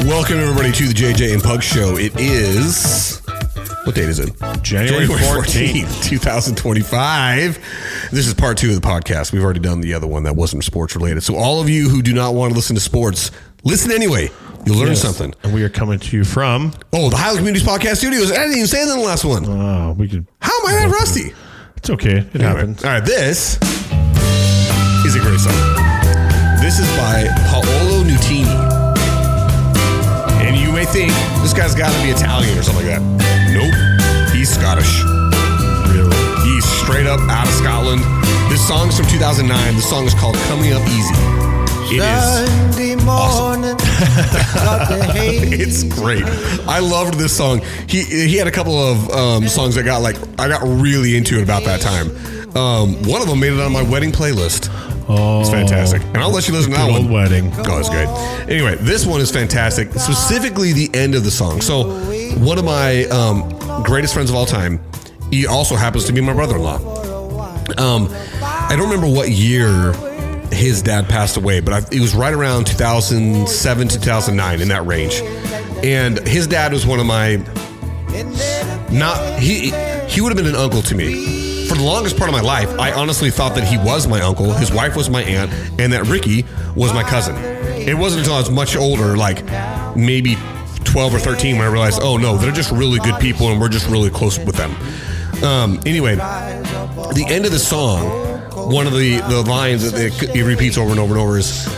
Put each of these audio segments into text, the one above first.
Welcome, everybody, to the JJ and Pug Show. It is... What date is it? January 14th, 2025. This is part 2 of the podcast. We've already done the other one that wasn't sports related. So all of you who do not want to listen to sports, listen anyway. You'll learn something. And we are coming to you from... the Highland Communities Podcast Studios. I didn't even say that in the last one. Oh, we could... How am I that rusty? It's okay. It happens. All right, this is a great song. This is by Paolo Nutini. And you may think this guy's got to be Italian or something like that. Nope. He's Scottish. Really? He's straight up out of Scotland. This song's from 2009. The song is called Coming Up Easy. It is awesome. It's great. I loved this song. He had a couple of songs that I got really into it about that time. One of them made it on my wedding playlist. Oh, it's fantastic. And I'll let you listen to that one. Old wedding. Oh, it's great. Anyway, this one is fantastic. Specifically the end of the song. So one of my greatest friends of all time, he also happens to be my brother-in-law. I don't remember what year his dad passed away, but it was right around 2007 to 2009, in that range. And his dad was one of my... He would have been an uncle to me. For the longest part of my life, I honestly thought that he was my uncle, his wife was my aunt, and that Ricky was my cousin. It wasn't until I was much older, like maybe 12 or 13, when I realized, oh no, they're just really good people and we're just really close with them. Anyway, the end of the song, one of the lines that he repeats over and over and over is,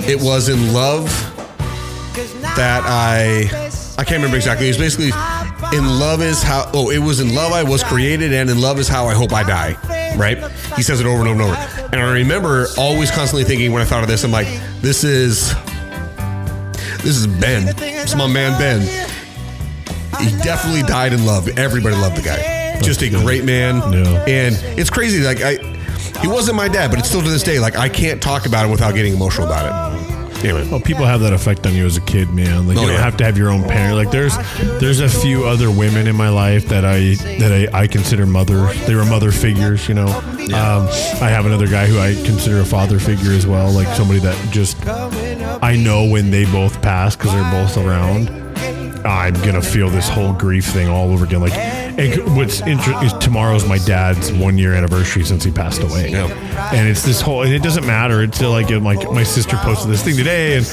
it was in love that I can't remember exactly. It was basically... it was in love I was created, and in love is how I hope I die. Right? He says it over and over and over. And I remember always constantly thinking when I thought of this, I'm like, this is Ben. It's my man Ben. He definitely died in love. Everybody loved the guy. Just a great man. Yeah. And it's crazy. He wasn't my dad, but it's still to this day, I can't talk about it without getting emotional about it. Anyway. Well, people have that effect on you as a kid, man. You don't have to have your own parent. There's a few other women in my life that I consider mother. They were mother figures, you know. Yeah. I have another guy who I consider a father figure as well, like somebody that just I know when they both pass because they're both around, I'm gonna feel this whole grief thing all over again. What's interesting is tomorrow's my dad's 1-year anniversary since he passed away. Yeah. And it's this whole, and it doesn't matter. It's still like my sister posted this thing today, and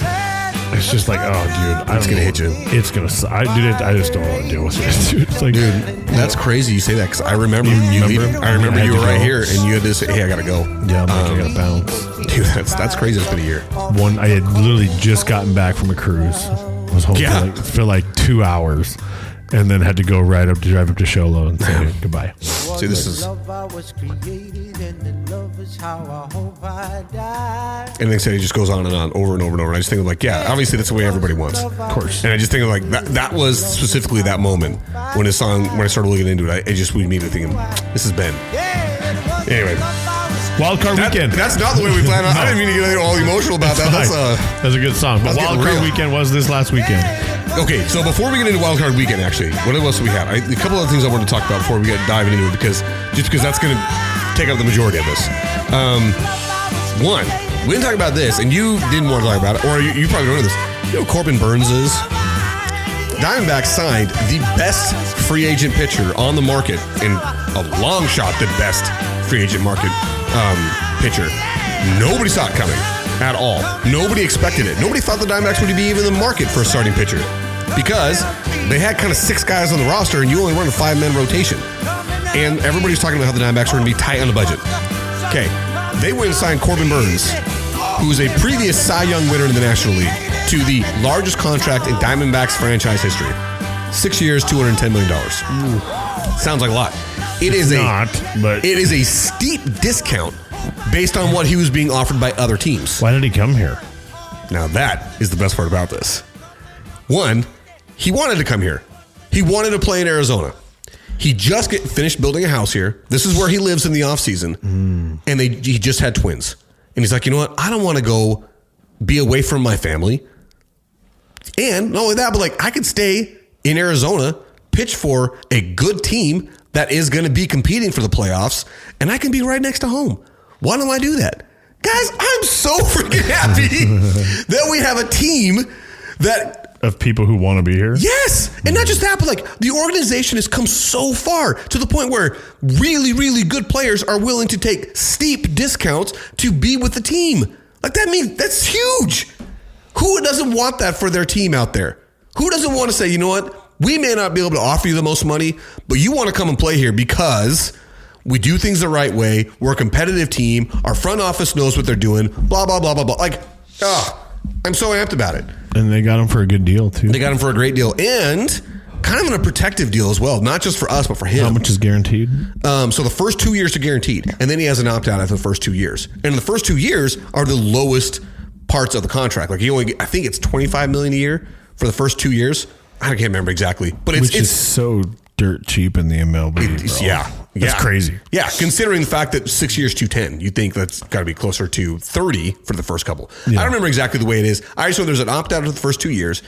it's just like, oh, dude, it's gonna hit you. It's gonna. I just don't want to deal with it, dude. It's like, dude, that's crazy you say that because I remember you leaving. I remember you were right here, and you had to say, "Hey, I gotta go." Yeah, I gotta bounce. Dude, that's crazy. It's been a year. I had literally just gotten back from a cruise. I was home for like 2 hours, and then had to go drive up to Sholo and say goodbye. See, this is... And they said he just goes on and on, over and over and over. And I just think obviously that's the way everybody wants. Of course. And I just think that was specifically that moment when I started looking into it, I just immediately thinking, this is Ben. Anyway. Wildcard Weekend. That's not the way we planned on. No. I didn't mean to get all emotional about that. That's a good song. But Wildcard Weekend was this last weekend. Okay, so before we get into Wildcard Weekend, actually, what else do we have? A couple other things I wanted to talk about before we get diving into it, because that's going to take up the majority of this. One, we didn't talk about this, and you didn't want to talk about it, or you probably don't know this. You know who Corbin Burnes is? Diamondbacks signed the best free agent pitcher on the market, in a long shot, the best free agent market pitcher. Nobody saw it coming at all. Nobody expected it. Nobody thought the Diamondbacks would be even in the market for a starting pitcher because they had kind of 6 guys on the roster and you only run a 5-man rotation. And everybody's talking about how the Diamondbacks were going to be tight on the budget. Okay, they went and signed Corbin Burnes, who was a previous Cy Young winner in the National League, to the largest contract in Diamondbacks franchise history. 6 years, $210 million. Ooh. Sounds like a lot. It is a steep discount based on what he was being offered by other teams. Why did he come here? Now that is the best part about this. One, he wanted to come here. He wanted to play in Arizona. He just finished building a house here. This is where he lives in the off season. And he just had twins. And he's like, you know what? I don't want to go be away from my family. And not only that, but I could stay in Arizona, pitch for a good team that is going to be competing for the playoffs, and I can be right next to home. Why don't I do that? Guys, I'm so freaking happy that we have a team of people who want to be here. Yes. And not just that, but like the organization has come so far to the point where really, really good players are willing to take steep discounts to be with the team. Like that means that's huge. Who doesn't want that for their team out there? Who doesn't want to say, you know what? We may not be able to offer you the most money, but you want to come and play here because we do things the right way. We're a competitive team. Our front office knows what they're doing. Blah, blah, blah, blah, blah. Like, I'm so amped about it. And they got him for a good deal, too. They got him for a great deal. And kind of in a protective deal as well. Not just for us, but for him. How much is guaranteed? So the first 2 years are guaranteed. And then he has an opt-out after the first 2 years. And the first 2 years are the lowest parts of the contract. Like I think it's $25 million a year for the first 2 years. I can't remember exactly. But it's so dirt cheap in the MLB. Yeah. That's crazy. Yeah, considering the fact that 6 years, 210, you think that's got to be closer to 30 for the first couple. Yeah. I don't remember exactly the way it is. I just know there's an opt-out of the first 2 years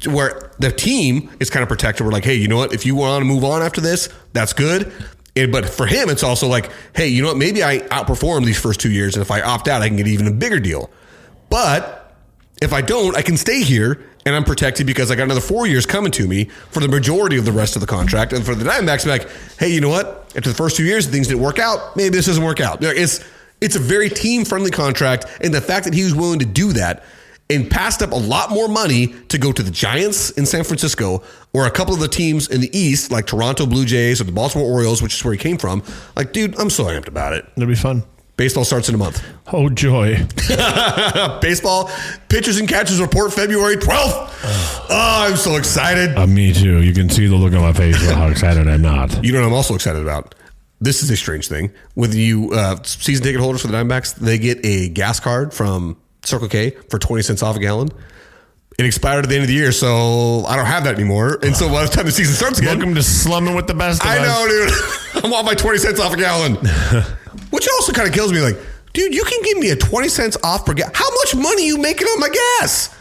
where the team is kind of protected. We're like, hey, you know what? If you want to move on after this, that's good. But for him, it's also like, hey, you know what? Maybe I outperform these first 2 years, and if I opt out, I can get even a bigger deal. But if I don't, I can stay here, and I'm protected because I got another 4 years coming to me for the majority of the rest of the contract. And for the Diamondbacks, like, hey, you know what? After the first 2 years, things didn't work out. Maybe this doesn't work out. It's a very team-friendly contract, and the fact that he was willing to do that and passed up a lot more money to go to the Giants in San Francisco or a couple of the teams in the East, like Toronto Blue Jays or the Baltimore Orioles, which is where he came from. Like, dude, I'm so amped about it. It'll be fun. Baseball starts in a month. Oh, joy. Baseball pitchers and catchers report February 12th. Oh, I'm so excited. Me too. You can see the look on my face about how excited I'm not. You know what I'm also excited about? This is a strange thing. With you season ticket holders for the Diamondbacks, they get a gas card from Circle K for 20 cents off a gallon. It expired at the end of the year, so I don't have that anymore. And so by the time the season starts again... Welcome to slumming with the best of us. I know, dude. I want my 20 cents off a gallon. Which also kind of kills me. Like, dude, you can give me a 20 cents off per gallon. How much money are you making on my gas?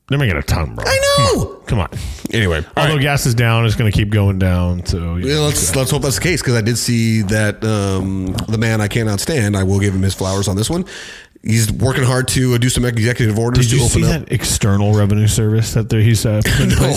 They're making a ton, bro. I know. Come on. Anyway. Although gas is down, it's going to keep going down. So let's hope that's the case, because I did see that the man I cannot stand, I will give him his flowers on this one. He's working hard to do some executive orders to open up. Did you see that external revenue service that he's no, I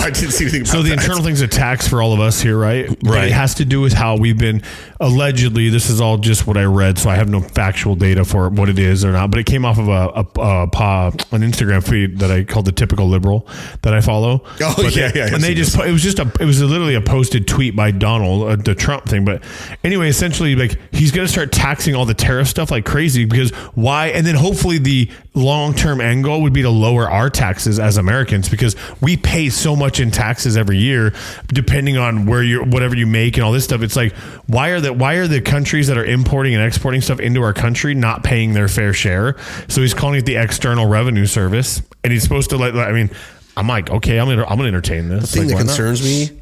didn't see anything about that. So the internal thing's a tax for all of us here, right? Right. But it has to do with how we've been, allegedly, this is all just what I read, so I have no factual data for what it is or not, but it came off of an Instagram feed that I called the typical liberal that I follow. Oh, but yeah. And they just, it was literally a posted tweet by Donald, the Trump thing. But anyway, essentially, like, he's going to start taxing all the tariff stuff like crazy, because why? And then hopefully the long-term end goal would be to lower our taxes as Americans, because we pay so much in taxes every year, depending on whatever you make and all this stuff. It's like, why are the countries that are importing and exporting stuff into our country not paying their fair share? So he's calling it the External Revenue Service, and he's supposed to I'm like, okay, I'm gonna entertain this. The thing that concerns me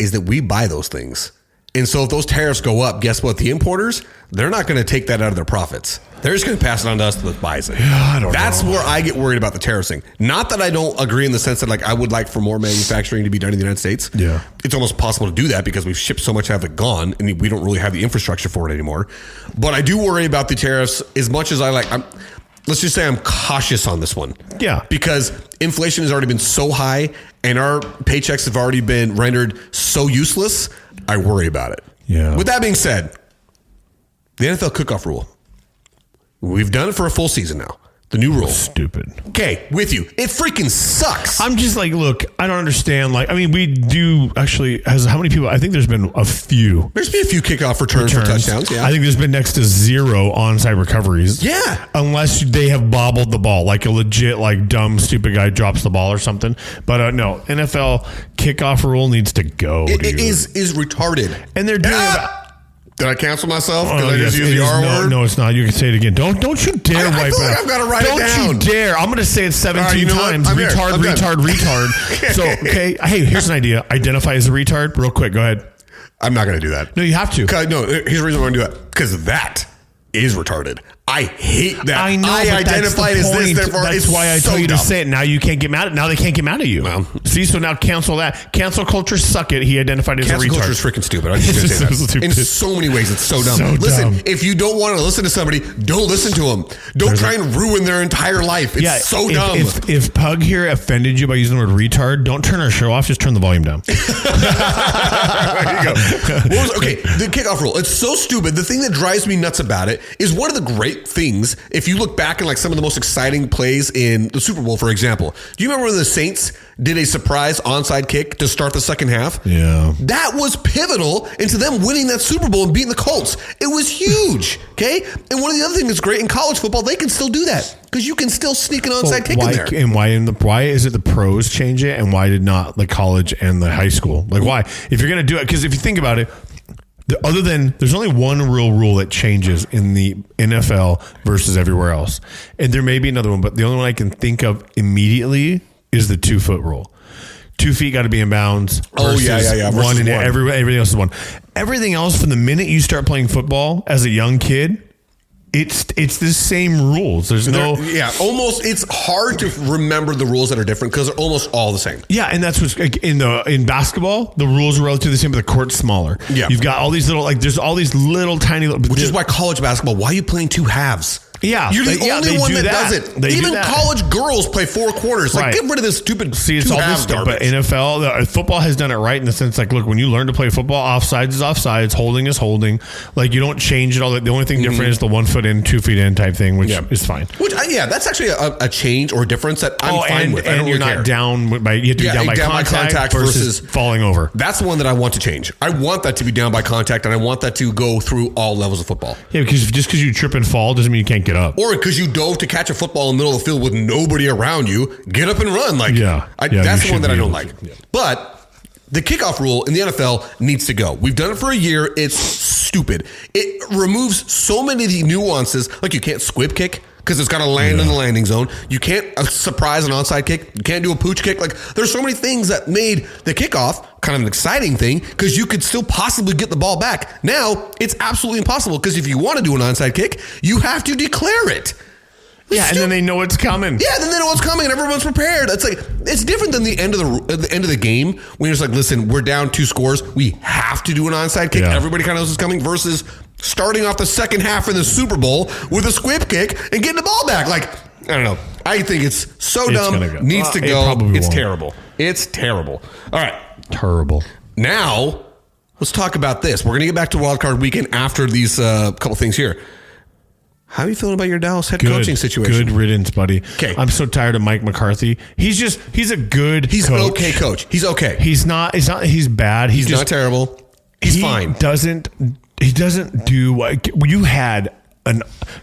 is that we buy those things. And so if those tariffs go up, guess what? The importers, they're not going to take that out of their profits. They're just going to pass it on to us that buys it. Yeah, That's where I get worried about the tariffs thing. Not that I don't agree in the sense that, like, I would like for more manufacturing to be done in the United States. Yeah. It's almost possible to do that because we've shipped so much out of it gone, and we don't really have the infrastructure for it anymore. But I do worry about the tariffs as much as let's just say I'm cautious on this one. Yeah. Because inflation has already been so high and our paychecks have already been rendered so useless, I worry about it. Yeah. With that being said, the NFL kickoff rule. We've done it for a full season now. The new rule. Stupid. Okay, with you. It freaking sucks. I'm just like, look, I don't understand. Like, I mean, we do actually, how many people? I think there's been a few. There's been a few kickoff returns for touchdowns. Yeah. I think there's been next to zero onside recoveries. Yeah. Unless they have bobbled the ball, like a legit, like, dumb, stupid guy drops the ball or something. But no, NFL kickoff rule needs to go. It is retarded. And they're doing Did I cancel myself? Because I just used the R word? No, it's not. You can say it again. Don't you dare wipe it out. I've got to write it down. Don't you dare. I'm going to say it 17 times. Retard. So, okay. Hey, here's an idea. Identify as a retard. Real quick. Go ahead. I'm not going to do that. No, you have to. No, here's the reason I'm going to do it. Because that is retarded. I hate that. I know. I identify as this. Therefore, that's why I told you to say it. Now you can't get mad at. Now they can't get mad at you. Well, see, so now cancel that. Cancel culture, suck it. He identified as a retard. Cancel culture is freaking stupid. I'm just gonna say that. In so many ways, it's so dumb. Listen, if you don't want to listen to somebody, don't listen to them. Don't try and ruin their entire life. It's so dumb. If Pug here offended you by using the word retard, don't turn our show off. Just turn the volume down. There you go. The kickoff rule. It's so stupid. The thing that drives me nuts about it is one of the great things. If you look back in like some of the most exciting plays in the Super Bowl, for example, do you remember when the Saints did a surprise onside kick to start the second half? Yeah. That was pivotal into them winning that Super Bowl and beating the Colts. It was huge. Okay. And one of the other things that's great in college football, they can still do that because you can still sneak an onside kick in there. And why is it the pros change it and why did not the college and the high school? Like why? If you're going to do it, because if you think about it, there's only one real rule that changes in the NFL versus everywhere else. And there may be another one, but the only one I can think of immediately is the 2 foot rule. 2 feet got to be in bounds. Versus one, and everything else is one. Everything else from the minute you start playing football as a young kid, it's the same rules. There's almost. It's hard to remember the rules that are different because they're almost all the same. Yeah, and that's what's in basketball. The rules are relatively the same, but the court's smaller. Yeah, you've got all these little there's all these little tiny. Which is why college basketball. Why are you playing 2 halves? Yeah, you're the only one that does it. Even college girls play 4 quarters. Like, get rid of this stupid. See, it's all this stuff. But NFL, football has done it right in the sense, like, look, when you learn to play football, offsides is offsides, holding is holding. Like, you don't change it all. The only thing different is the 1 foot in, 2 feet in type thing, which is fine. That's actually a change or difference that I'm fine with. And you're not down by you have to be down by contact versus falling over. That's the one that I want to change. I want that to be down by contact, and I want that to go through all levels of football. Yeah, because just because you trip and fall doesn't mean you can't get up, or because you dove to catch a football in the middle of the field with nobody around you, get up and run. That's the one that I don't like. But the kickoff rule in the NFL needs to go. We've done it for a year. It's stupid. It removes so many of the nuances. Like you can't squib kick because it's got to land in the landing zone. You can't surprise an onside kick. You can't do a pooch kick. Like there's so many things that made the kickoff kind of an exciting thing because you could still possibly get the ball back. Now it's absolutely impossible because if you want to do an onside kick, you have to declare it. And then they know it's coming. Yeah, then they know it's coming, and everyone's prepared. It's different than the end of the game when you're just like, listen, we're down 2 scores, we have to do an onside kick. Yeah. Everybody kind of knows it's coming. Versus starting off the second half in the Super Bowl with a squib kick and getting the ball back. Like I don't know. I think it's so dumb. Needs to go. It's terrible. It's terrible. All right, terrible. Now let's talk about this. We're gonna get back to Wildcard Weekend after these couple things here. How are you feeling about your Dallas head coaching situation? Good riddance, buddy. Okay. I'm so tired of Mike McCarthy. He's a good He's coach. An okay coach. He's okay. He's not he's bad. He's not terrible. He's fine. He doesn't do what you had.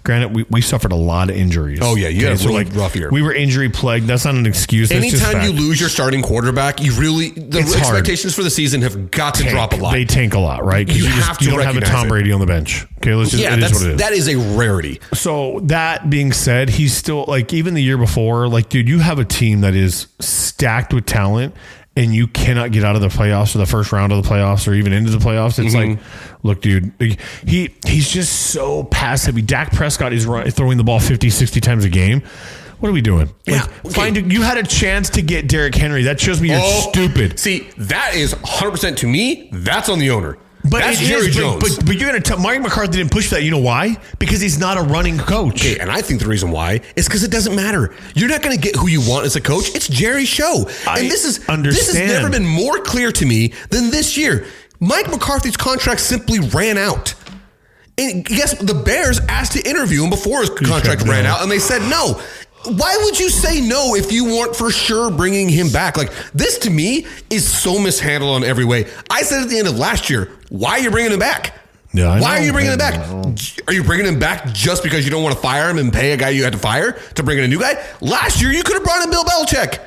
Granted, we suffered a lot of injuries. Oh yeah, you had a really rough year. We were injury plagued. That's not an excuse. Anytime you lose your starting quarterback, the expectations for the season have got to drop a lot. They tank a lot, right? You don't have a Tom Brady on the bench. Okay, it is what it is. That is a rarity. So that being said, he's still even the year before, dude, you have a team that is stacked with talent. And you cannot get out of the playoffs or the first round of the playoffs or even into the playoffs. It's like, look, dude, he's just so passive. Dak Prescott is throwing the ball 50, 60 times a game. What are we doing? You had a chance to get Derrick Henry. That shows me you're stupid. See, that is 100% to me. That's on the owner. But that's Jerry Jones. But you're going to tell Mike McCarthy didn't push for that. You know why? Because he's not a running coach. Okay, and I think the reason why is because it doesn't matter. You're not going to get who you want as a coach. It's Jerry's show. This has never been more clear to me than this year. Mike McCarthy's contract simply ran out. And guess what? The Bears asked to interview him before his contract ran out, and they said no. Why would you say no if you weren't for sure bringing him back? This to me is so mishandled on every way. I said at the end of last year, why are you bringing him back? Yeah, why are you bringing him back? Are you bringing him back just because you don't want to fire him and pay a guy you had to fire to bring in a new guy? Last year, you could have brought in Bill Belichick.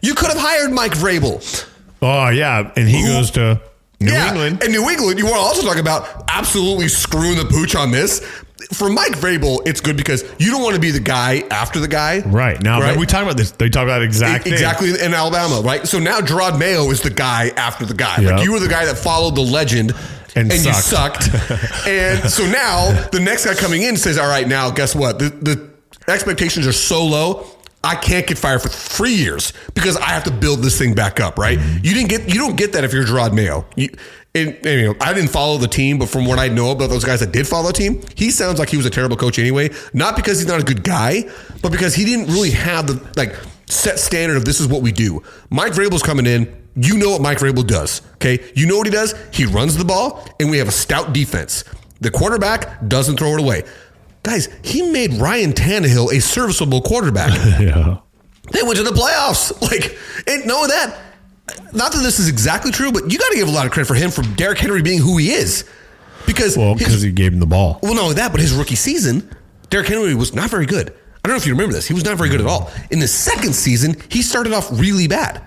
You could have hired Mike Vrabel. Oh, yeah. And he goes to New England. And New England, you want to also talk about absolutely screwing the pooch on this. For Mike Vrabel, it's good because you don't want to be the guy after the guy. Right. Now, we talk about this. They talk about exactly in Alabama, right? So now Gerard Mayo is the guy after the guy. Yep. You were the guy that followed the legend and you sucked. And so now the next guy coming in says, all right, now guess what? The expectations are so low. I can't get fired for 3 years because I have to build this thing back up, right? You don't get that if you're Gerard Mayo. I didn't follow the team, but from what I know about those guys that did follow the team, he sounds like he was a terrible coach anyway. Not because he's not a good guy, but because he didn't really have the set standard of this is what we do. Mike Vrabel's coming in. You know what Mike Vrabel does, okay? You know what he does? He runs the ball, and we have a stout defense. The quarterback doesn't throw it away. Guys, he made Ryan Tannehill a serviceable quarterback. Yeah. They went to the playoffs. And know that. Not that this is exactly true, but you got to give a lot of credit for him for Derrick Henry being who he is. Because he gave him the ball. Well, not only that, but his rookie season, Derrick Henry was not very good. I don't know if you remember this. He was not very good at all. In the second season, he started off really bad.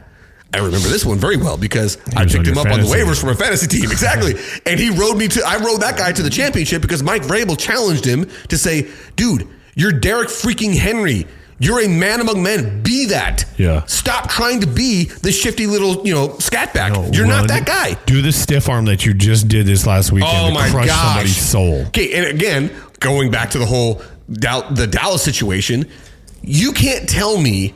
I remember this one very well because I picked him up on the waivers from a fantasy team. Exactly. And I rode that guy to the championship because Mike Vrabel challenged him to say, dude, you're Derrick freaking Henry. You're a man among men. Be that. Yeah. Stop trying to be the shifty little, scat back. You're not that guy. Do the stiff arm that you just did this last weekend oh my crush gosh. Somebody's soul. Okay, and again, going back to the whole the Dallas situation, you can't tell me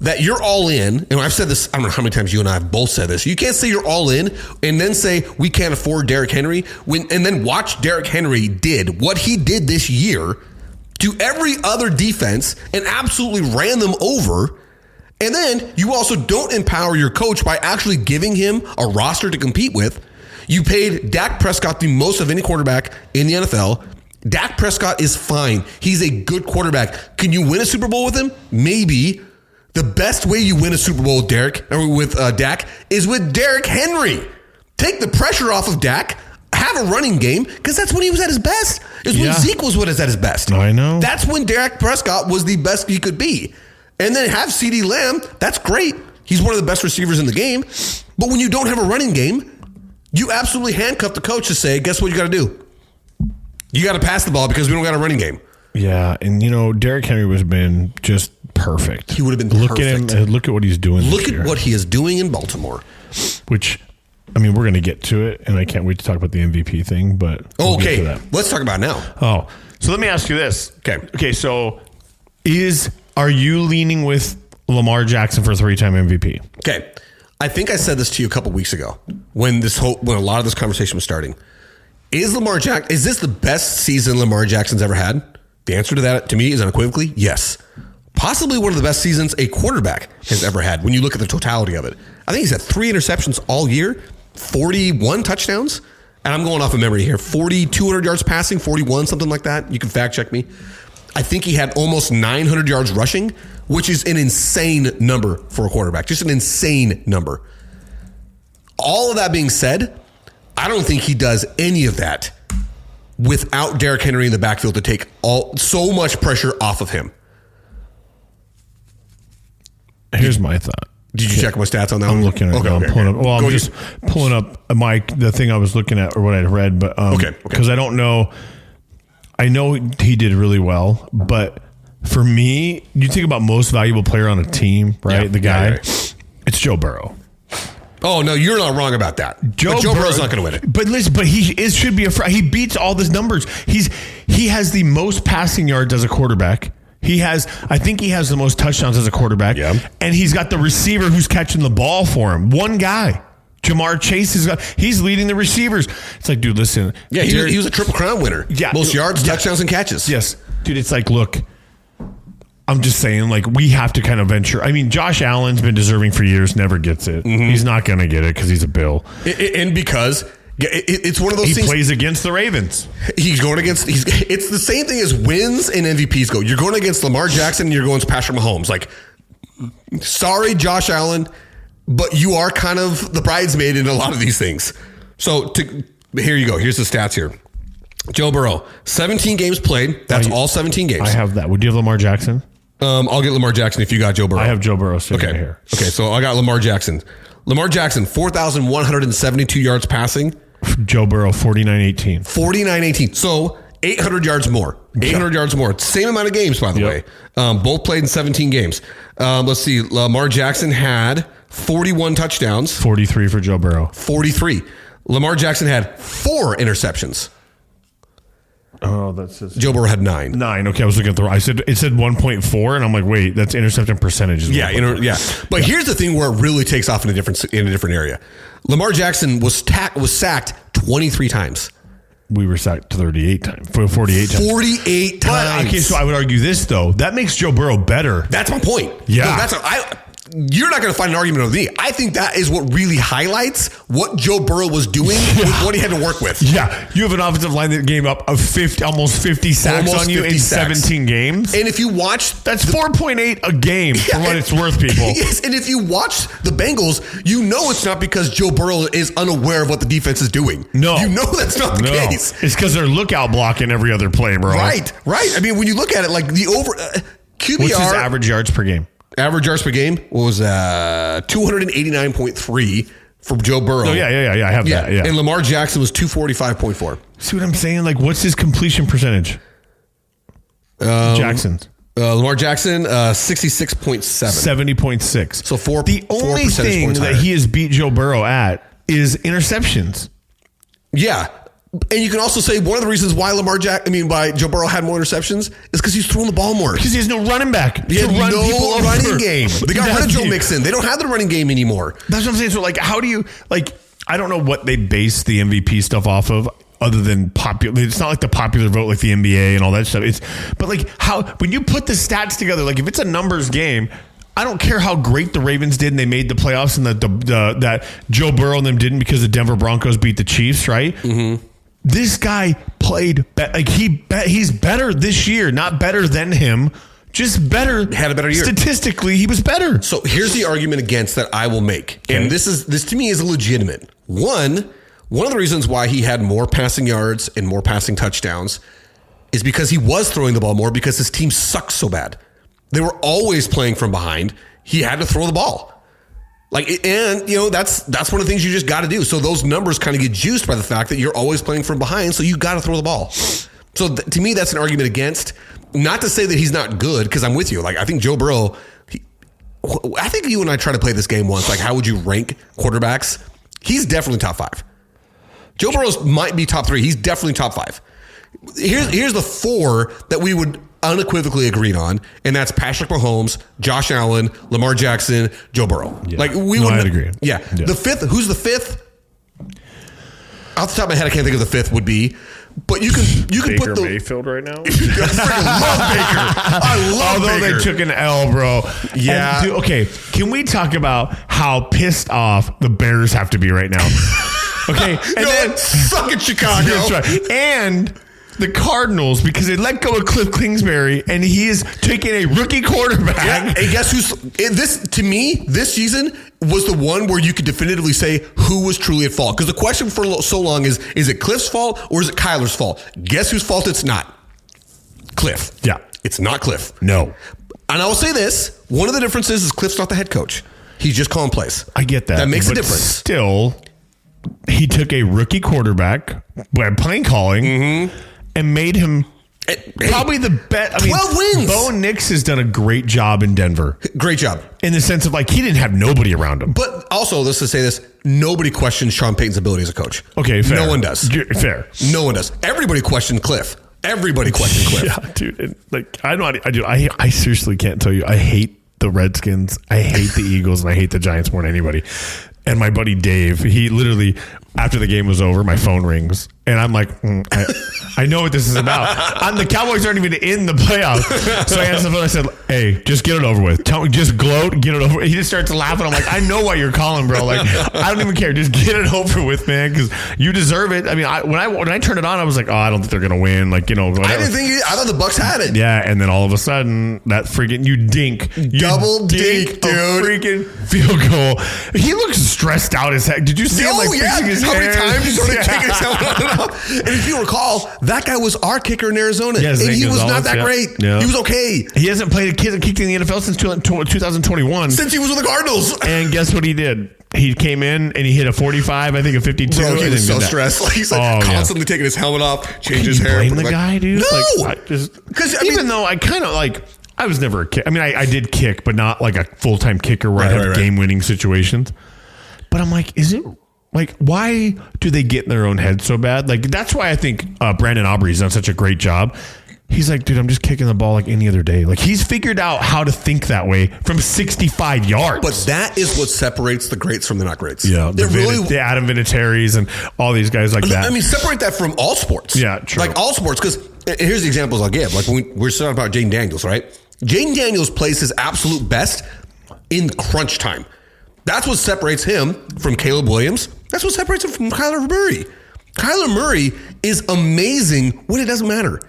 that you're all in, and I've said this, I don't know how many times you and I have both said this. You can't say you're all in and then say we can't afford Derrick Henry and then watch Derrick Henry did what he did this year to every other defense and absolutely ran them over. And then you also don't empower your coach by actually giving him a roster to compete with. You paid Dak Prescott the most of any quarterback in the NFL. Dak Prescott is fine. He's a good quarterback. Can you win a Super Bowl with him? Maybe. The best way you win a Super Bowl with Dak is with Derrick Henry. Take the pressure off of Dak. Have a running game because that's when he was at his best. It's when Zeke was at his best. I know. That's when Dak Prescott was the best he could be. And then have CeeDee Lamb. That's great. He's one of the best receivers in the game. But when you don't have a running game, you absolutely handcuff the coach to say, guess what you got to do? You got to pass the ball because we don't got a running game. Yeah, and Derrick Henry has been just perfect. He would have been perfect. Look at him. Look at what he's doing. Look at what he is doing in Baltimore. Which, we're going to get to it, and I can't wait to talk about the MVP thing. But we'll get to that. Let's talk about it now. Oh, so let me ask you this. Okay. So, are you leaning with Lamar Jackson for 3-time MVP? Okay, I think I said this to you a couple weeks ago when a lot of this conversation was starting. Is this the best season Lamar Jackson's ever had? The answer to that, to me, is unequivocally yes. Possibly one of the best seasons a quarterback has ever had when you look at the totality of it. I think he's had 3 interceptions all year, 41 touchdowns, and I'm going off of memory here, 200 yards passing, 41, something like that. You can fact check me. I think he had almost 900 yards rushing, which is an insane number for a quarterback, just an insane number. All of that being said, I don't think he does any of that without Derrick Henry in the backfield to take so much pressure off of him. Here's my thought. Did you check my stats on that? I'm looking at it. I'm pulling up. Well, I'm just pulling up the thing I was looking at or what I'd read, but because I don't know. I know he did really well, but for me, you think about most valuable player on a team, right? Yeah, the guy, it's Joe Burrow. Oh no, you're not wrong about that. Joe Burrow's not going to win it. But listen, he should be he beats all these numbers. He has the most passing yards as a quarterback. I think he has the most touchdowns as a quarterback. Yeah. And he's got the receiver who's catching the ball for him. One guy. Jamar Chase he's leading the receivers. It's like, dude, listen. Yeah, he was a Triple Crown winner. Yeah. Most yards, touchdowns, and catches. Yes. Dude, it's like, look, I'm just saying, we have to kind of venture. Josh Allen's been deserving for years, never gets it. Mm-hmm. He's not going to get it because he's a Bill. And because it's one of those things. He plays against the Ravens. It's the same thing as wins and MVPs go. You're going against Lamar Jackson and you're going against Patrick Mahomes. Sorry, Josh Allen, but you are kind of the bridesmaid in a lot of these things. So here you go. Here's the stats here. Joe Burrow, 17 games played. That's all 17 games. I have that. Would you have Lamar Jackson? I'll get Lamar Jackson if you got Joe Burrow. I have Joe Burrow sitting right here. Okay, so I got Lamar Jackson. Lamar Jackson, 4,172 yards passing. Joe Burrow, 4,918. 4,918. So 800 yards more. 800 yards more. Same amount of games, by the way. Both played in 17 games. Let's see. Lamar Jackson had 41 touchdowns. 43 for Joe Burrow. 43. Lamar Jackson had 4 interceptions. Oh, that's just Joe Burrow had 9. 9. Okay, I was looking at it said 1.4, and I'm like, wait, that's interception percentage. Yeah, But here's the thing where it really takes off in a different area. Lamar Jackson was sacked 23 times. We were sacked 48 times. 48 times. 48 times. Okay, so I would argue this though. That makes Joe Burrow better. That's my point. Yeah. You're not going to find an argument with me. I think that is what really highlights what Joe Burrow was doing with what he had to work with. Yeah. You have an offensive line that gave up almost 50 sacks on you in 17 games. And if you watch... That's 4.8 a game for what it's worth, people. Yes, and if you watch the Bengals, you know it's not because Joe Burrow is unaware of what the defense is doing. No. You know that's not the case. It's because they're lookout blocking every other play, bro. Right. I mean, when you look at it, like the QBR... What's his average yards per game? Average yards per game was 289.3 for Joe Burrow. Oh, yeah. I have that. Yeah. And Lamar Jackson was 245.4. See what I'm saying? Like, what's his completion percentage? Lamar Jackson, 66.7. 70.6. So 4 The only thing that he has beat Joe Burrow at is interceptions. Yeah. And you can also say one of the reasons why why Joe Burrow had more interceptions is because he's throwing the ball more. Because he has no running back. He has no running game. They got rid of Joe Mixon. They don't have the running game anymore. That's what I'm saying. So, like, how do you, like, I don't know what they base the MVP stuff off of other than popular. It's not like the popular vote like the NBA and all that stuff. But, like, when you put the stats together, like, if it's a numbers game, I don't care how great the Ravens did and they made the playoffs and that Joe Burrow and them didn't because the Denver Broncos beat the Chiefs, right? Mm-hmm. This guy played he's better this year, not better than him, just better. Had a better year. Statistically, he was better. So here's the argument against that I will make. Okay. And this to me is legitimate. One of the reasons why he had more passing yards and more passing touchdowns is because he was throwing the ball more because his team sucked so bad. They were always playing from behind. He had to throw the ball. That's one of the things you just got to do. So those numbers kind of get juiced by the fact that you're always playing from behind. So you got to throw the ball. So to me, that's an argument against. Not to say that he's not good, because I'm with you. Like, I think Joe Burrow. I think you and I tried to play this game once. Like, how would you rank quarterbacks? He's definitely top 5. Joe Burrow might be top 3. He's definitely top 5. Here's the 4 that we would unequivocally agreed on, and that's Patrick Mahomes, Josh Allen, Lamar Jackson, Joe Burrow. Yeah. Like I'd agree. Yeah. The 5th, who's the 5th? Off the top of my head, I can't think of the 5th would be, but you can Baker put Mayfield right now. I love Baker. I love Although Baker. They took an L, bro. Yeah. And, okay, can we talk about how pissed off the Bears have to be right now? Okay, and then suck it, Chicago. That's right. And the Cardinals, because they let go of Kliff Kingsbury, and he is taking a rookie quarterback. Yeah, and guess who's this? To me, this season was the one where you could definitively say who was truly at fault. Because the question for so long is it Kliff's fault or is it Kyler's fault? Guess whose fault it's not? Kliff. Yeah. It's not Kliff. No. And I will say this. One of the differences is Kliff's not the head coach. He's just calling plays. I get that. That makes a but difference. Still, he took a rookie quarterback by playing calling and made him probably the best. 12 wins. Bo Nix has done a great job in Denver. Great job. In the sense of, like, he didn't have nobody around him. But also, let's just say this. Nobody questions Sean Payton's ability as a coach. Okay, fair. No one does. Fair. No one does. Everybody questioned Kliff. Everybody questioned Kliff. Yeah, dude. I seriously can't tell you. I hate the Redskins. I hate the Eagles, and I hate the Giants more than anybody. And my buddy Dave, he literally, after the game was over, my phone rings. And I'm like, I know what this is about. The Cowboys aren't even in the playoffs. So I answered the phone. I said, hey, just get it over with. Tell me, just gloat, get it over with. He just starts laughing. I'm like, I know why you're calling, bro. Like, I don't even care. Just get it over with, man, because you deserve it. I mean, when I turned it on, I was like, I don't think they're going to win. Like, whatever. I thought the Bucs had it. Yeah, and then all of a sudden, that freaking, double dink, dude. A freaking field goal. He looks stressed out as heck. Did you see him, like, fixing his How hair? many times he started kicking his helmet on and off? And if you recall, that guy was our kicker in Arizona. Yes, and he was Gonzalez, not that great. Yeah. He was okay. He hasn't played a kicked in the NFL since 2021. Since he was with the Cardinals. And guess what he did? He came in and he hit a 45, I think a 52. Bro, he was so stressed. Like, he's constantly taking his helmet off, change his hair. Blame the guy, dude? No. Because even though I kind of like, I was never a kick. I mean, I did kick, but not like a full-time kicker where I had game-winning situations. But I'm like, is it Like, why do they get in their own head so bad? Like, that's why I think Brandon Aubrey's done such a great job. He's like, dude, I'm just kicking the ball like any other day. Like, he's figured out how to think that way from 65 yards. But that is what separates the greats from the not greats. Yeah, the Adam Vinatieri's and all these guys like that. I mean, separate that from all sports. Yeah, true. Like all sports, because here's the examples I'll give. Like when we're talking about Jaden Daniels, right? Jaden Daniels plays his absolute best in crunch time. That's what separates him from Caleb Williams. That's what separates him from Kyler Murray. Kyler Murray is amazing when it doesn't matter.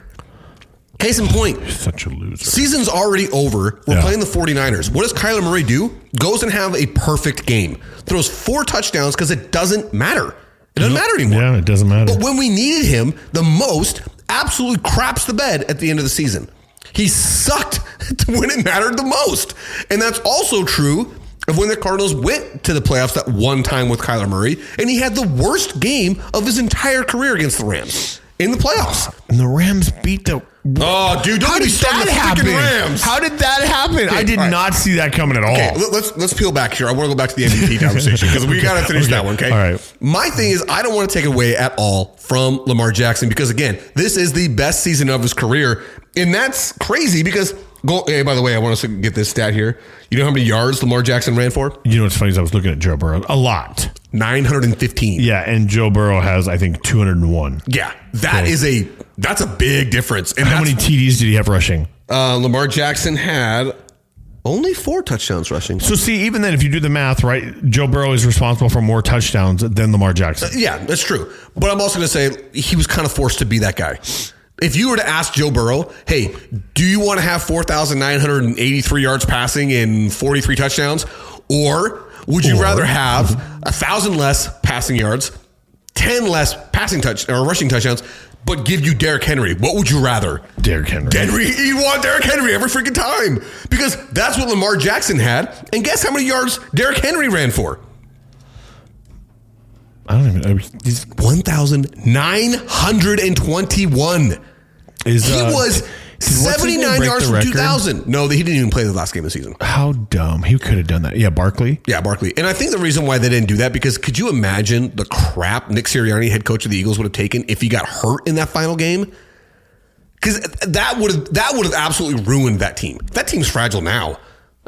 Case in point. He's such a loser. Season's already over. We're playing the 49ers. What does Kyler Murray do? Goes and have a perfect game. Throws 4 touchdowns because it doesn't matter. It doesn't matter anymore. Yeah, it doesn't matter. But when we needed him the most, absolutely craps the bed at the end of the season. He sucked when it mattered the most. And that's also true of when the Cardinals went to the playoffs that one time with Kyler Murray, and he had the worst game of his entire career against the Rams in the playoffs. And the Rams beat the... Oh, dude, don't be starting the freaking Rams. How did that happen? Okay, I did not see that coming at all. Okay, let's peel back here. I want to go back to the MVP conversation because we got to finish that one, okay? All right. My thing is, I don't want to take away at all from Lamar Jackson because, again, this is the best season of his career. And that's crazy because... Hey, by the way, I want us to get this stat here. You know how many yards Lamar Jackson ran for? You know what's funny is I was looking at Joe Burrow. A lot. 915. Yeah, and Joe Burrow has, I think, 201. Yeah, that's a big difference. And how many TDs did he have rushing? Lamar Jackson had only 4 touchdowns rushing. So see, even then, if you do the math, right, Joe Burrow is responsible for more touchdowns than Lamar Jackson. Yeah, that's true. But I'm also going to say he was kind of forced to be that guy. If you were to ask Joe Burrow, hey, do you want to have 4,983 yards passing and 43 touchdowns? Or would you rather have 1,000 less passing yards, 10 less rushing touchdowns, but give you Derrick Henry? What would you rather? Derrick Henry. You want Derrick Henry every freaking time because that's what Lamar Jackson had. And guess how many yards Derrick Henry ran for? I don't even know. 1,921. He was 79 yards from 2,000. No, he didn't even play the last game of the season. How dumb. He could have done that. Yeah, Barkley. Yeah, Barkley. And I think the reason why they didn't do that, because could you imagine the crap Nick Sirianni, head coach of the Eagles, would have taken if he got hurt in that final game? Because that would have absolutely ruined that team. That team's fragile now.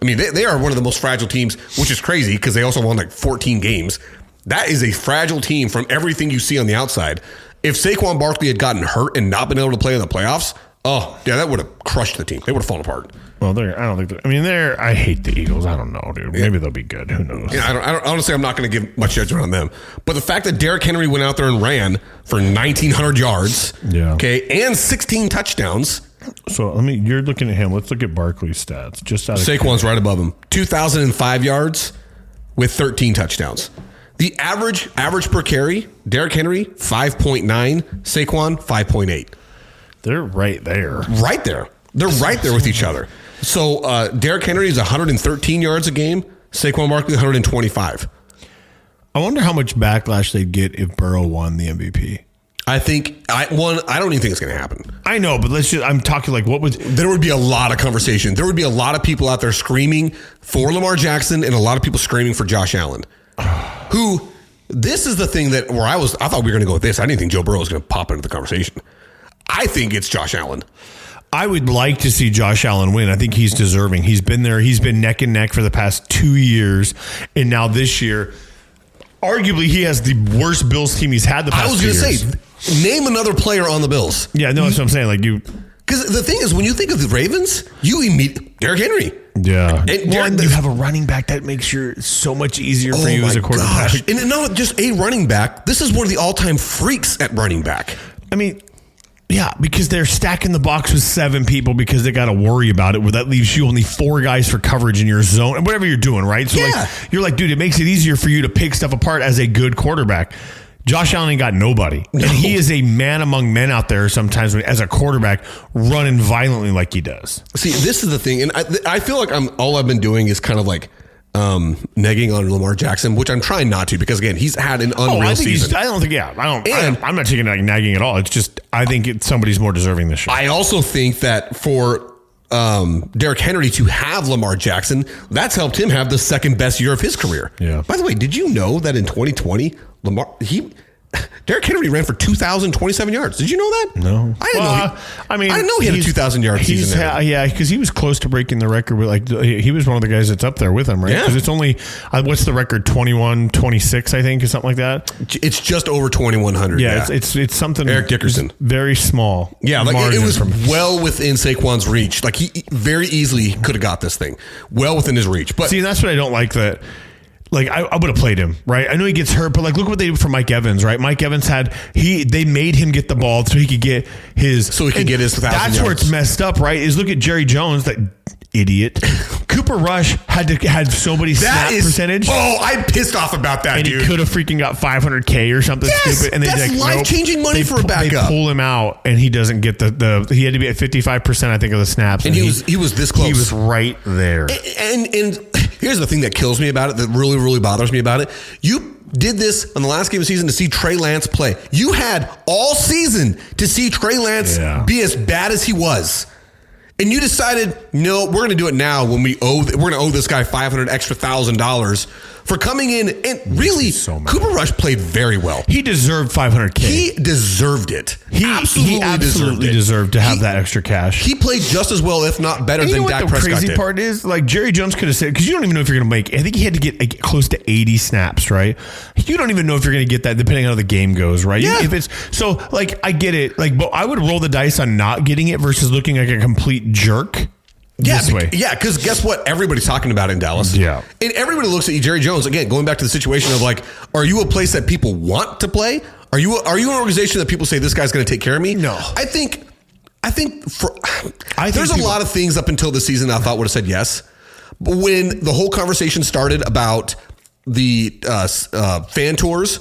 I mean, they are one of the most fragile teams, which is crazy because they also won like 14 games. That is a fragile team from everything you see on the outside. If Saquon Barkley had gotten hurt and not been able to play in the playoffs, oh, yeah, that would have crushed the team. They would have fallen apart. Well, I don't think. I hate the Eagles. I don't know, dude. Maybe they'll be good. Who knows? Yeah, honestly, I'm not going to give much judgment on them. But the fact that Derrick Henry went out there and ran for 1,900 yards, and 16 touchdowns. So you're looking at him. Let's look at Barkley's stats. Saquon's right above him. 2,005 yards with 13 touchdowns. The average per carry, Derrick Henry, 5.9. Saquon, 5.8. They're right there. Right there. They're right there with each other. So Derrick Henry is 113 yards a game. Saquon Barkley, 125. I wonder how much backlash they'd get if Burrow won the MVP. I don't even think it's going to happen. I know, but I'm talking like there would be a lot of conversation. There would be a lot of people out there screaming for Lamar Jackson and a lot of people screaming for Josh Allen. This is the thing where I thought we were going to go with this. I didn't think Joe Burrow was going to pop into the conversation. I think it's Josh Allen. I would like to see Josh Allen win. I think he's deserving. He's been there. He's been neck and neck for the past 2 yeyears. And now this year, arguably he has the worst Bills team he's had the past 2 years. I was going to say, name another player on the Bills. Yeah, no, that's what I'm saying. Because the thing is, when you think of the Ravens, you meet Derrick Henry. Yeah. And you have a running back that makes it so much easier for you as a quarterback. Gosh. And not just a running back. This is one of the all-time freaks at running back. I mean, yeah, because they're stacking the box with 7 people because they got to worry about it. Where that leaves you only 4 guys for coverage in your zone and whatever you're doing, right? So you're like, dude, it makes it easier for you to pick stuff apart as a good quarterback. Josh Allen ain't got nobody. No. And he is a man among men out there sometimes as a quarterback running violently like he does. See, this is the thing. And I feel like all I've been doing is kind of like negging on Lamar Jackson, which I'm trying not to because, again, he's had an unreal season. I'm not taking nagging at all. It's just I think somebody's more deserving this year. I also think that for Derrick Henry to have Lamar Jackson. That's helped him have the second best year of his career. Yeah. By the way, did you know that in 2020, Derrick Henry ran for 2,027 yards. Did you know that? No. I didn't know he had a 2,000 yard season. Yeah, because he was close to breaking the record. He was one of the guys that's up there with him, right? Because it's only, what's the record? 21-26, I think, or something like that. It's just over 2,100. Yeah, it's something. Eric Dickerson. Very small. Yeah, like it was well within Saquon's reach. Like he very easily could have got this thing well within his reach. But see, that's what I don't like that. Like I would have played him, right? I know he gets hurt, but like look what they did for Mike Evans, right? Mike Evans they made him get the ball so he could get his 1,000 yards. That's where it's messed up, right? Is look at Jerry Jones, that idiot. Cooper Rush had so many snap percentage. Oh, I'm pissed off about that, dude. And he could have freaking got $500K or something stupid. And that's life-changing money for a backup. They pull him out, and he doesn't get he had to be at 55%, I think, of the snaps. And he was this close. He was right there. And here's the thing that kills me about it, that really, really bothers me about it. You did this on the last game of the season to see Trey Lance play. You had all season to see Trey Lance be as bad as he was. And you decided, no, we're going to do it now when we're going to owe this guy $500,000 extra for coming in. And really, Cooper Rush played very well. He deserved $500K. He deserved it. He absolutely deserved to have that extra cash. He played just as well, if not better, than Dak Prescott did. The crazy part is, like, Jerry Jones could have said, because you don't even know if you're going to make, I think he had to get close to 80 snaps, right? You don't even know if you're going to get that depending on how the game goes, right? Yeah. If it's so, like, I get it, like, but I would roll the dice on not getting it versus looking like a complete jerk. Yeah, because guess what? Everybody's talking about it in Dallas. Yeah. And everybody looks at you, Jerry Jones, again, going back to the situation of like, are you a place that people want to play? Are you an organization that people say this guy's going to take care of me? No. I think there's a lot of things up until this season I thought would have said yes. But when the whole conversation started about the fan tours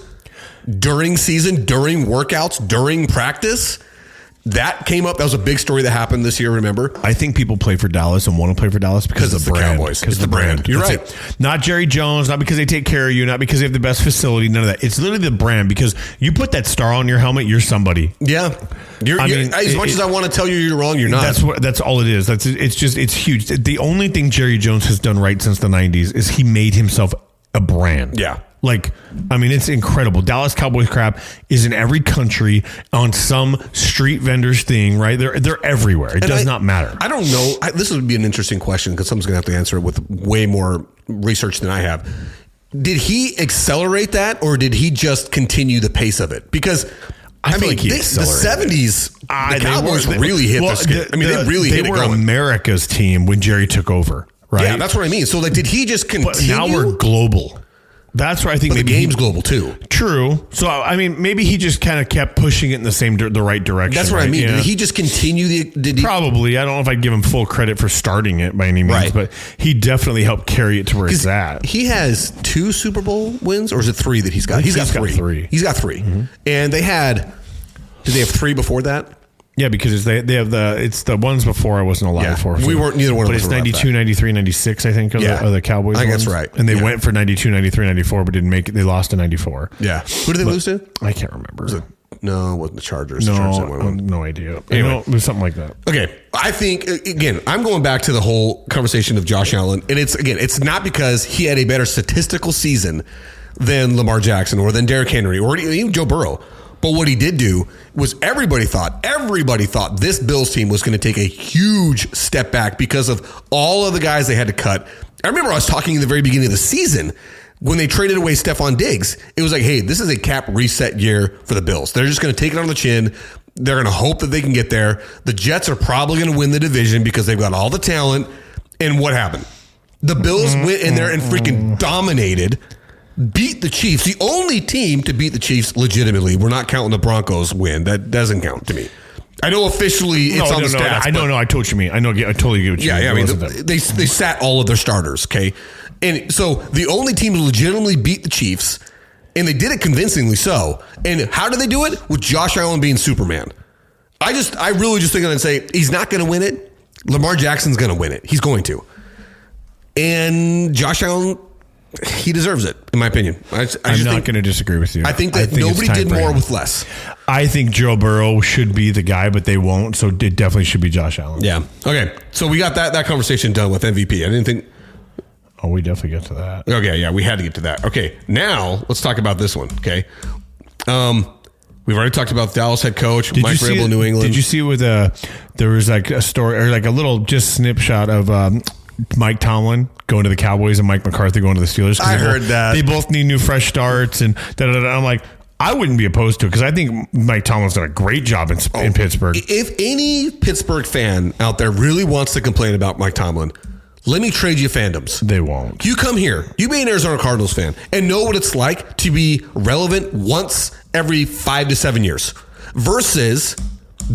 during season, during workouts, during practice, that came up. That was a big story that happened this year, remember? I think people play for Dallas and want to play for Dallas because of the brand. Cowboys. Because the brand. You're right. Not Jerry Jones, not because they take care of you, not because they have the best facility, none of that. It's literally the brand, because you put that star on your helmet, you're somebody. Yeah. As much as I want to tell you you're wrong, you're not. That's all it is. It's huge. The only thing Jerry Jones has done right since the 90s is he made himself a brand. Yeah. Like, I mean, it's incredible. Dallas Cowboys crap is in every country on some street vendors thing, right? They're everywhere. It does not matter. I don't know. This would be an interesting question because someone's going to have to answer it with way more research than I have. Did he accelerate that, or did he just continue the pace of it? Because I mean, like the 70s, the Cowboys really hit they really hit it going. They were America's team when Jerry took over, right? Yeah, that's what I mean. So, like, did he just continue? But now we're global. That's where I think maybe the game's global too. True. So I mean, maybe he just kind of kept pushing it in the right direction. That's what I mean. Yeah. Did he just continue Probably. I don't know if I'd give him full credit for starting it by any means, but he definitely helped carry it to where it's at. He has 2 Super Bowl wins, or is it 3 that he's got? He's got 3. He's got 3. Mm-hmm. And did they have 3 before that? Yeah, because they have it's the ones before I wasn't alive for. We weren't, neither one of us. But it's 92, 93, 96, I think, of the Cowboys. I think that's right. And they went for 92, 93, 94, but didn't make it. They lost to 94. Yeah. Who did they lose to? I can't remember. It wasn't the Chargers. No idea. Anyway. It was something like that. Okay. I think, again, I'm going back to the whole conversation of Josh Allen. And it's not because he had a better statistical season than Lamar Jackson or than Derrick Henry or even Joe Burrow. But what he did do was everybody thought this Bills team was going to take a huge step back because of all of the guys they had to cut. I remember I was talking in the very beginning of the season when they traded away Stephon Diggs. It was like, hey, this is a cap reset year for the Bills. They're just going to take it on the chin. They're going to hope that they can get there. The Jets are probably going to win the division because they've got all the talent. And what happened? The Bills went in there and freaking dominated. Beat the Chiefs, the only team to beat the Chiefs legitimately. We're not counting the Broncos win. That doesn't count to me. I know officially it's on the stats. I know what you mean. I totally get what you mean. Yeah, I mean, they sat all of their starters, okay? And so the only team to legitimately beat the Chiefs, and they did it convincingly so. And how did they do it? With Josh Allen being Superman. I really just think I'm going to say he's not going to win it. Lamar Jackson's going to win it. He's going to. And Josh Allen He deserves it, in my opinion. I'm not going to disagree with you. I think nobody did more with less. I think Joe Burrow should be the guy, but they won't. So it definitely should be Josh Allen. Yeah. Okay. So we got that conversation done with MVP. I didn't think. Oh, we definitely get to that. Okay. Yeah, we had to get to that. Okay. Now let's talk about this one. Okay. We've already talked about Dallas head coach Mike Vrabel, New England. Did you see with there was like a story or like a little just snapshot of Mike Tomlin going to the Cowboys and Mike McCarthy going to the Steelers? I heard that. They both need new fresh starts and I'm like, I wouldn't be opposed to it because I think Mike Tomlin's done a great job in Pittsburgh. If any Pittsburgh fan out there really wants to complain about Mike Tomlin, let me trade you fandoms. They won't. You come here. You be an Arizona Cardinals fan and know what it's like to be relevant once every 5 to 7 years versus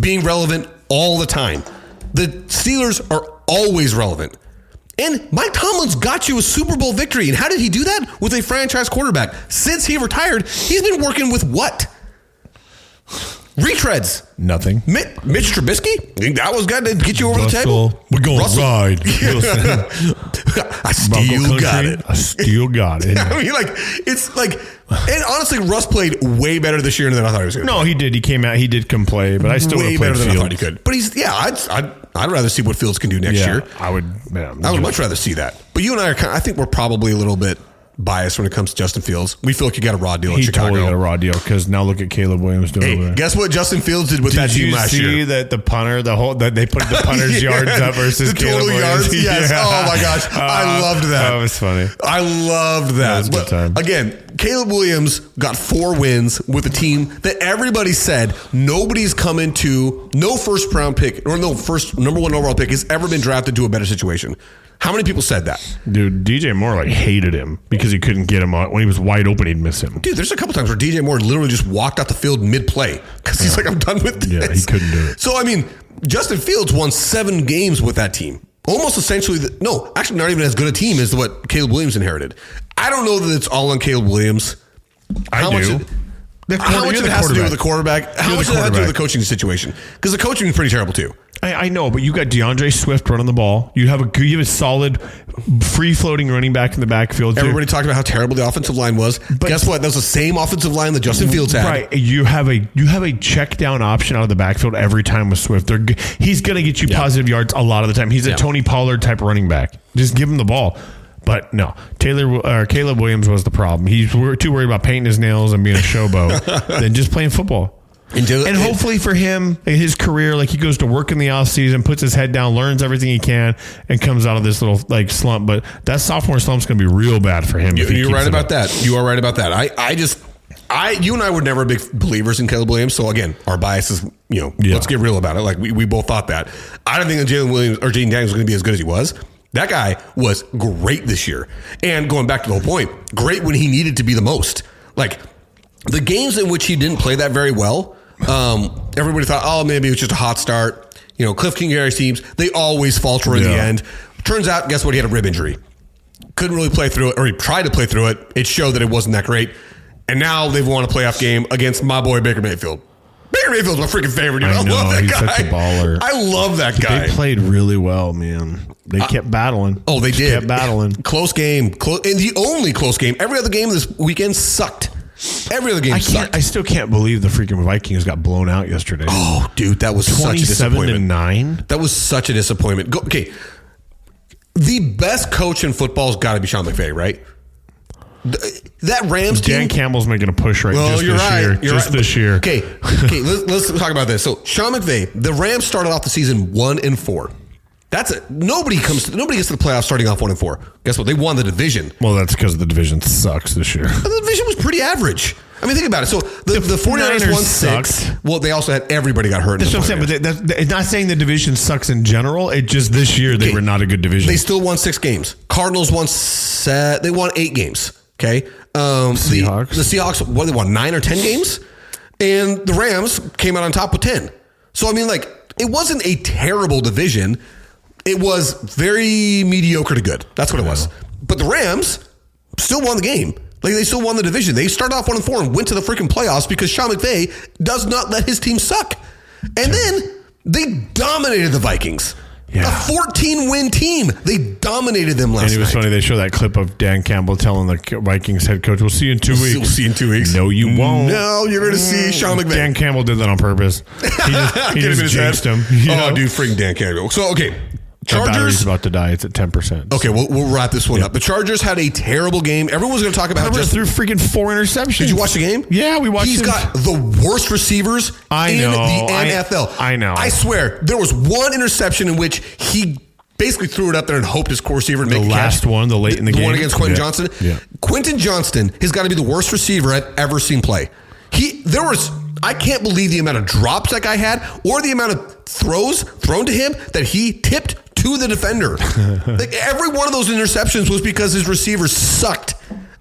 being relevant all the time. The Steelers are always relevant. And Mike Tomlin's got you a Super Bowl victory. And how did he do that? With a franchise quarterback. Since he retired, he's been working with what? Retreads. Nothing. Mitch Trubisky? Think that was good to get you over the table? We're going to ride. I still got it. I still got it. I mean, like, it's like, and honestly, Russ played way better this year than I thought he was going to. No, he did. He came out. He did come play, but I still way better than I thought he could. But I'd rather see what Fields can do next year. I would much rather see that. But you and I think we're probably a little bit biased when it comes to Justin Fields. We feel like you got a raw deal in Chicago. He totally got a raw deal because now look at Caleb Williams doing over there. Guess what Justin Fields did with that team last year? Did you see that the punter, that they put the punter's yards up versus the Caleb total Williams? Yards? Yes. Yeah. Oh my gosh. I loved that. That was funny. I loved that. Was a good time. Again, Caleb Williams got 4 wins with a team that everybody said nobody's coming to, no first round pick or no first number 1 overall pick has ever been drafted to a better situation. How many people said that? Dude, DJ Moore hated him because he couldn't get him out. When he was wide open, he'd miss him. Dude, there's a couple times where DJ Moore literally just walked out the field mid-play because he's like, I'm done with this. Yeah, he couldn't do it. So, I mean, Justin Fields won 7 games with that team. Almost essentially, actually not even as good a team as what Caleb Williams inherited. I don't know that it's all on Caleb Williams. How much of it has to do with the quarterback? How much of it has to do with the coaching situation? Because the coaching is pretty terrible too. I know, but you got DeAndre Swift running the ball. You have a solid, free-floating running back in the backfield. Everybody talked about how terrible the offensive line was. But guess what? That was the same offensive line that Justin Fields had. Right. You have a check down option out of the backfield every time with Swift. He's going to get you positive yards a lot of the time. He's a Tony Pollard type running back. Just give him the ball. But no, Caleb Williams was the problem. He's too worried about painting his nails and being a showboat than just playing football. And hopefully for him, his career, he goes to work in the offseason, puts his head down, learns everything he can, and comes out of this little slump. But that sophomore slump's going to be real bad for him. You're right about that. You are right about that. You and I were never big believers in Caleb Williams. So again, our bias is, let's get real about it. We both thought that. I don't think that Jalen Williams or Jaden Daniels was going to be as good as he was. That guy was great this year. And going back to the whole point, great when he needed to be the most. The games in which he didn't play that very well, everybody thought, maybe it was just a hot start. Kliff King Gary's teams, they always falter in the end. Turns out, guess what? He had a rib injury. Couldn't really play through it, or he tried to play through it. It showed that it wasn't that great. And now they've won a playoff game against my boy Baker Mayfield. Baker Mayfield's my freaking favorite. I love that guy. He's such a baller. I love that guy. They played really well, man. They kept battling. Oh, they did. Kept battling. Close game. And the only close game. Every other game this weekend sucked. Every other game sucked. I still can't believe the freaking Vikings got blown out yesterday. Oh, dude, that was such a disappointment. 27-9. That was such a disappointment. Okay. The best coach in football's got to be Sean McVay, right? That Rams team. Dan Campbell's making a push this year. This year. Okay. Let's talk about this. So Sean McVay, the Rams started off the season 1-4. That's it. Nobody gets to the playoffs starting off 1-4. Guess what? They won the division. Well, that's because the division sucks this year. The division was pretty average. I mean, think about it. So the 49ers won 6. Well, they also had everybody got hurt. That's what I'm saying. But it's not saying the division sucks in general. It just this year they were not a good division. They still won 6 games. Cardinals won 8 games. Okay. Seahawks. The Seahawks, they won 9 or 10 games? And the Rams came out on top with 10. So, I mean, it wasn't a terrible division. It was very mediocre to good. That's what it was. But the Rams still won the game. They still won the division. They started off 1-4 and went to the freaking playoffs because Sean McVay does not let his team suck. And then they dominated the Vikings. Yeah. A 14-win team. They dominated them last night. And it was funny. They show that clip of Dan Campbell telling the Vikings head coach, "We'll see you in 2 weeks." We'll see you in 2 weeks. No, you won't. No, you're going to see Sean McVay. Dan Campbell did that on purpose. He just jinxed him. Dude, freaking Dan Campbell. So, okay. Chargers. Our battery's about to die. It's at 10%. Okay, we'll wrap this one up. The Chargers had a terrible game. Everyone was going to talk about just threw freaking 4 interceptions. Did you watch the game? Yeah, we watched it. He's got the worst receivers in the NFL. I know. I swear, there was one interception in which he basically threw it up there and hoped his core receiver would make the last one, the late in the game. The one against Quentin Johnston. Yeah. Quentin Johnston has got to be the worst receiver I've ever seen play. I can't believe the amount of drops that guy had or the amount of throws thrown to him that he tipped to the defender. Like every one of those interceptions was because his receivers sucked.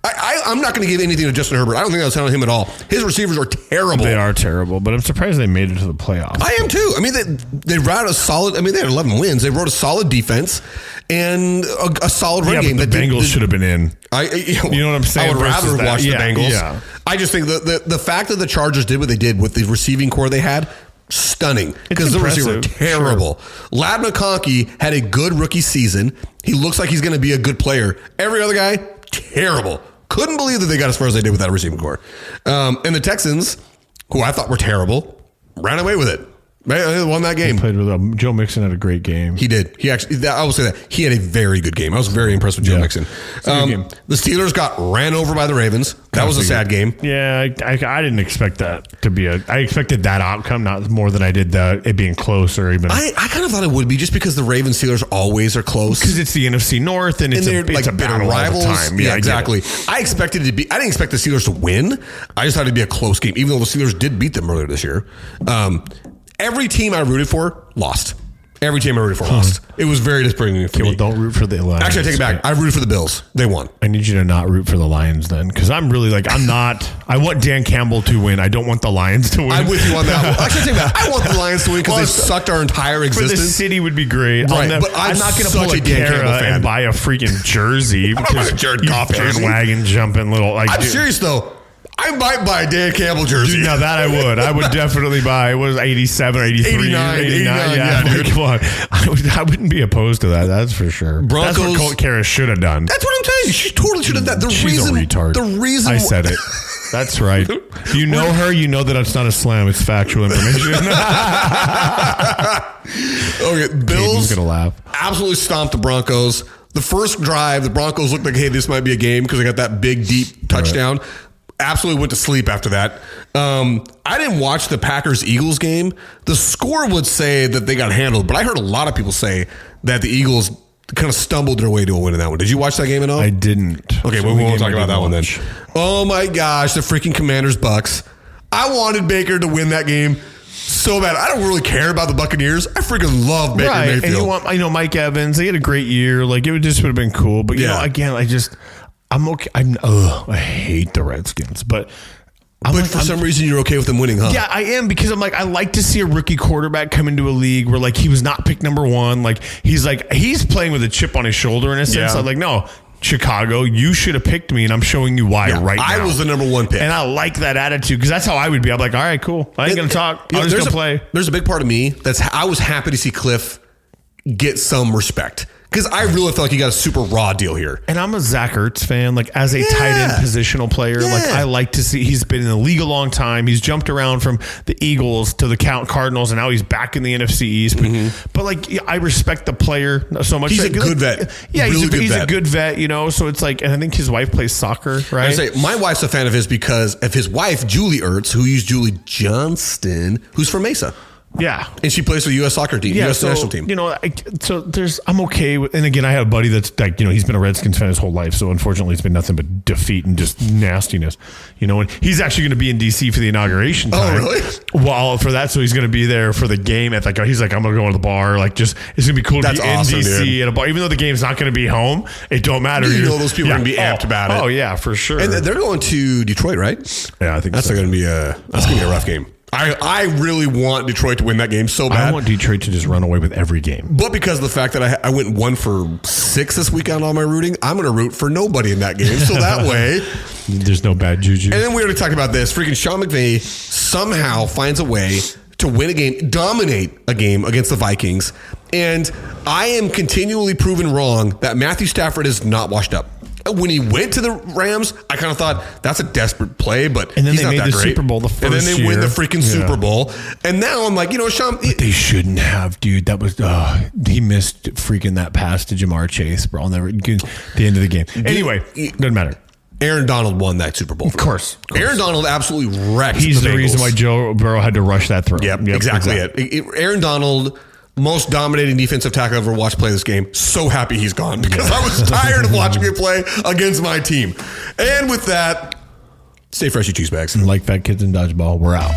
I'm not going to give anything to Justin Herbert. I don't think that's on him at all. His receivers are terrible. They are terrible, but I'm surprised they made it to the playoffs. I am too. I mean, they ran a solid. I mean, they had 11 wins. They wrote a solid defense and a solid run game. But the Bengals should have been in. You know what I'm saying? I would rather have watched the Bengals. Yeah. I just think the fact that the Chargers did what they did with the receiving core they had, stunning. Because the receivers were terrible. Sure. Ladd McConkey had a good rookie season. He looks like he's going to be a good player. Every other guy, terrible. Couldn't believe that they got as far as they did with that receiving core. And the Texans, who I thought were terrible, ran away with it. They won that game. Played with Joe Mixon had a great game. He did. He actually, I will say that he had a very good game. I was very impressed with Joe Mixon. The Steelers got ran over by the Ravens. That was a sad game. Yeah, I didn't expect that to be I expected that outcome, not more than I did it being close or even. I kind of thought it would be just because the Ravens Steelers always are close because it's the NFC North and it's a battle rivals. All the time. Yeah, exactly. I expected it to be. I didn't expect the Steelers to win. I just thought it'd be a close game, even though the Steelers did beat them earlier this year. Every team I rooted for lost. Every team I rooted for lost. It was very disappointing for me. Well, don't root for the Lions. Actually, I take it back. I rooted for the Bills. They won. I need you to not root for the Lions then, because I'm really I'm not. I want Dan Campbell to win. I don't want the Lions to win. I'm with you on that one. Actually, I take it back. I want the Lions to win because they sucked our entire existence. For the city would be great. Right, but I'm not going to pull a Dan Campbell fan and buy a freaking jersey because Jared Goff bandwagon jumping little. I'm serious though. I might buy a Dan Campbell jersey. Dude, now that I would. I would definitely buy. It was 87, 83, 89. Yeah, dude. Come on. I wouldn't be opposed to that. That's for sure. Broncos. That's what Colt Karras should have done. That's what I'm saying. She totally should have done. She's a retard. The reason I said it. That's right. You know her. You know that it's not a slam. It's factual information. Okay, Bills gonna laugh. Absolutely stomped the Broncos. The first drive, the Broncos looked like, hey, this might be a game because they got that big, deep touchdown. Right. Absolutely went to sleep after that. I didn't watch the Packers-Eagles game. The score would say that they got handled, but I heard a lot of people say that the Eagles kind of stumbled their way to a win in that one. Did you watch that game at all? I didn't. Okay, we won't talk about that one then. Oh my gosh, the freaking Commanders-Bucks. I wanted Baker to win that game so bad. I don't really care about the Buccaneers. I freaking love Baker Mayfield. And you want, Mike Evans. They had a great year. Like, it would have been cool. But, you know, again, I'm okay. I hate the Redskins, but for some reason you're okay with them winning, huh? Yeah, I am, because I like to see a rookie quarterback come into a league where he was not picked number one. He's playing with a chip on his shoulder in a sense. I'm like, no, Chicago, you should have picked me, and I'm showing you why right now. I was the number one pick. And I like that attitude because that's how I would be. I'm like, all right, cool. I ain't going to talk. I'm just going to play. There's a big part of me I was happy to see Kliff get some respect. Because I really felt like he got a super raw deal here. And I'm a Zach Ertz fan, as a tight end positional player. Yeah. I like to see, he's been in the league a long time. He's jumped around from the Eagles to the Cardinals, and now he's back in the NFC East. But I respect the player so much. He's a good vet. Yeah, he's a good vet, so it's and I think his wife plays soccer, right? I say my wife's a fan of his because of his wife, Julie Ertz, who used Julie Johnston, who's from Mesa. Yeah. And she plays for the U.S. soccer team, U.S. national team. I'm okay with, and again, I have a buddy that's he's been a Redskins fan his whole life. So unfortunately, it's been nothing but defeat and just nastiness, and he's actually going to be in D.C. for the inauguration time. Oh, really? Well, for that, so he's going to be there for the game at he's like, I'm going to go to the bar. It's going to be cool to be in D.C. at a bar. Even though the game's not going to be home, it don't matter. Those people are going to be amped about it. Oh, yeah, for sure. And they're going to Detroit, right? Yeah, I think that's going to be a rough game. I really want Detroit to win that game so bad. I want Detroit to just run away with every game. But because of the fact that I went 1 for 6 this weekend on my rooting, I'm going to root for nobody in that game. So that way, there's no bad juju. And then we already talked about this. Freaking Sean McVay somehow finds a way to win a game, dominate a game against the Vikings. And I am continually proven wrong that Matthew Stafford is not washed up. When he went to the Rams, I kind of thought that's a desperate play, but and then he's they not made that the great. Super Bowl the first year. And then they win the freaking Super Bowl. And now I'm like, Sean. But they shouldn't have, dude. That was, he missed freaking that pass to Jamar Chase, bro. I'll never get the end of the game. Anyway, doesn't matter. Aaron Donald won that Super Bowl. Of course. Aaron Donald absolutely wrecked He's the the Bengals. reason why Joe Burrow had to rush that throw. Yep, exactly it. Aaron Donald, most dominating defensive tackle I've ever watched play this game. So happy he's gone because I was tired of watching him play against my team. And with that, stay fresh, you cheese bags. And like fat kids in dodgeball, we're out.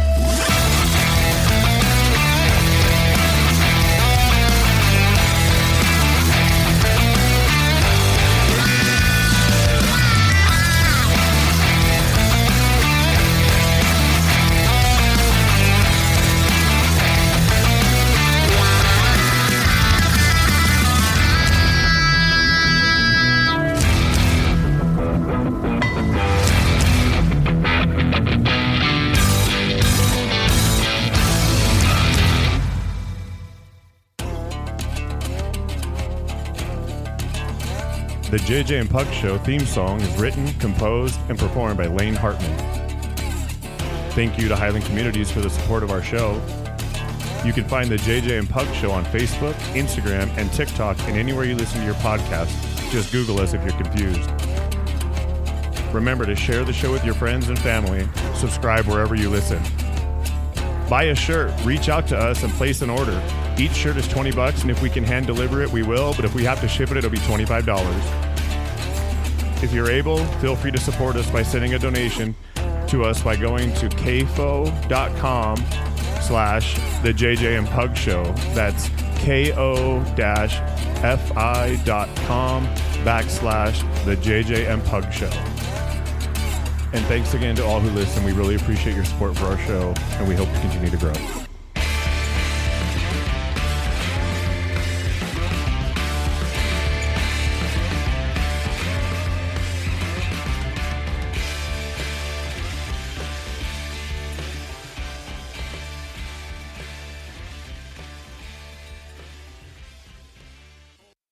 The JJ and Pug Show theme song is written, composed, and performed by Lane Hartman. Thank you to Highland Communities for the support of our show. You can find the JJ and Pug Show on Facebook, Instagram, and TikTok, and anywhere you listen to your podcast. Just Google us if you're confused. Remember to share the show with your friends and family. Subscribe wherever you listen. Buy a shirt, reach out to us, and place an order. Each shirt is $20, and if we can hand deliver it, we will, but if we have to ship it, it'll be $25. If you're able, feel free to support us by sending a donation to us by going to kfo.com/the JJ and Pug Show. That's ko-fi.com/the JJ and Pug Show. And thanks again to all who listen. We really appreciate your support for our show, and we hope to continue to grow.